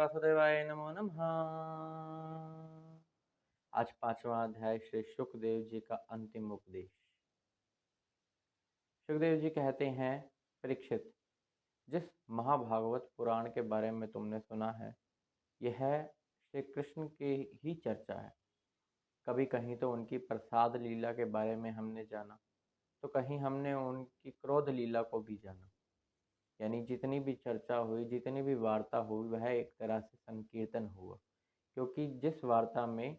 वासुदेवाय नमो नमः। आज पांचवा अध्याय श्री सुखदेव जी का अंतिम उपदेश। सुखदेव जी कहते हैं, परीक्षित, जिस महाभागवत पुराण के बारे में तुमने सुना है, यह श्री कृष्ण की ही चर्चा है। कभी कहीं तो उनकी प्रसाद लीला के बारे में हमने जाना, तो कहीं हमने उनकी क्रोध लीला को भी जाना। यानी जितनी भी चर्चा हुई, जितनी भी वार्ता हुई, वह एक तरह से संकीर्तन हुआ। क्योंकि जिस वार्ता में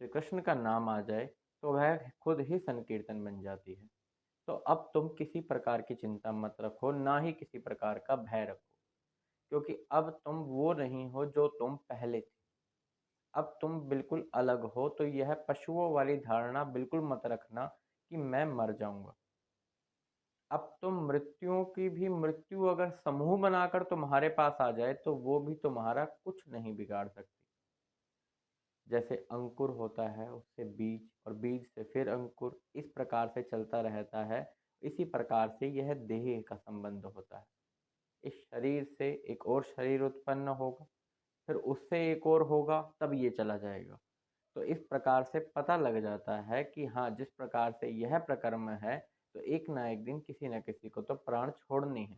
श्री कृष्ण का नाम आ जाए तो वह खुद ही संकीर्तन बन जाती है। तो अब तुम किसी प्रकार की चिंता मत रखो, ना ही किसी प्रकार का भय रखो, क्योंकि अब तुम वो नहीं हो जो तुम पहले थे। अब तुम बिल्कुल अलग हो। तो यह पशुओं वाली धारणा बिल्कुल मत रखना कि मैं मर जाऊंगा। अब तुम मृत्युओं की भी मृत्यु अगर समूह बनाकर तुम्हारे पास आ जाए तो वो भी तुम्हारा कुछ नहीं बिगाड़ सकती। जैसे अंकुर होता है, उससे बीज, और बीज से फिर अंकुर, इस प्रकार से चलता रहता है। इसी प्रकार से यह देह का संबंध होता है। इस शरीर से एक और शरीर उत्पन्न होगा, फिर उससे एक और होगा, तब ये चला जाएगा। तो इस प्रकार से पता लग जाता है कि हाँ, जिस प्रकार से यह प्रकर्म है, तो एक ना एक दिन किसी न किसी को तो प्राण छोड़नी है।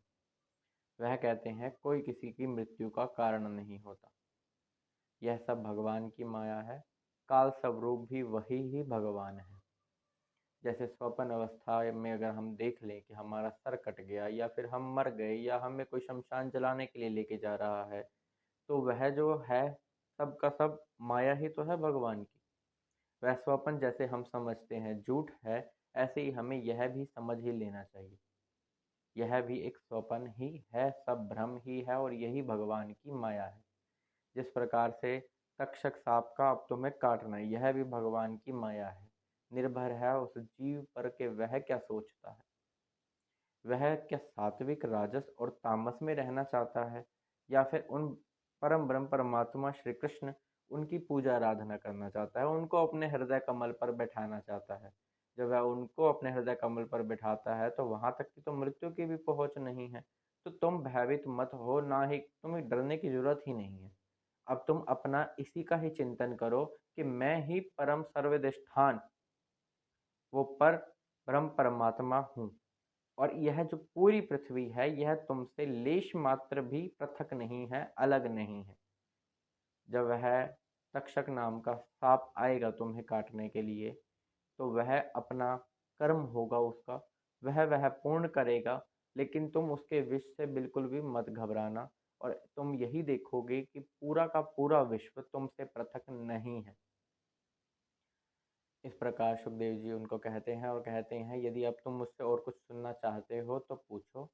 वह कहते हैं, कोई किसी की मृत्यु का कारण नहीं होता। यह सब भगवान की माया है। काल स्वरूप भी वही ही भगवान है। जैसे स्वप्न अवस्था में अगर हम देख लें कि हमारा सर कट गया, या फिर हम मर गए, या हमें कोई शमशान जलाने के लिए लेके जा रहा है, तो वह जो है सब का सब माया ही तो है भगवान की। वह स्वप्न जैसे हम समझते हैं झूठ है, ऐसे ही हमें यह भी समझ ही लेना चाहिए। यह भी एक स्वप्न ही है, सब भ्रम ही है, और यही भगवान की माया है। जिस प्रकार से तक्षक सांप का अब तुम्हें काटना है, यह भी भगवान की माया है। निर्भर है उस जीव पर कि वह क्या सोचता है। वह क्या सात्विक, राजस और तामस में रहना चाहता है, या फिर उन परम ब्रह्म परमात्मा श्री कृष्ण, उनकी पूजा आराधना करना चाहता है, उनको अपने हृदय कमल पर बैठाना चाहता है। जब वह उनको अपने हृदय कमल पर बैठाता है तो वहां तक की तो मृत्यु की भी पहुंच नहीं है। तो तुम भयभीत मत हो, ना ही तुम्हें डरने की जरूरत ही नहीं है। अब तुम अपना इसी का ही चिंतन करो कि मैं ही परम सर्वधिष्ठान, वो पर ब्रह्म परमात्मा हूँ। और यह जो पूरी पृथ्वी है, यह तुमसे लेश मात्र भी पृथक नहीं है, अलग नहीं है। जब वह तक्षक नाम का सांप आएगा तुम्हें काटने के लिए, तो वह अपना कर्म होगा उसका, वह पूर्ण करेगा। लेकिन तुम उसके विष से बिल्कुल भी मत घबराना, और तुम यही देखोगे कि पूरा का पूरा विश्व तुमसे पृथक नहीं है। इस प्रकार सुखदेव जी उनको कहते हैं, और कहते हैं, यदि अब तुम मुझसे और कुछ सुनना चाहते हो तो पूछो।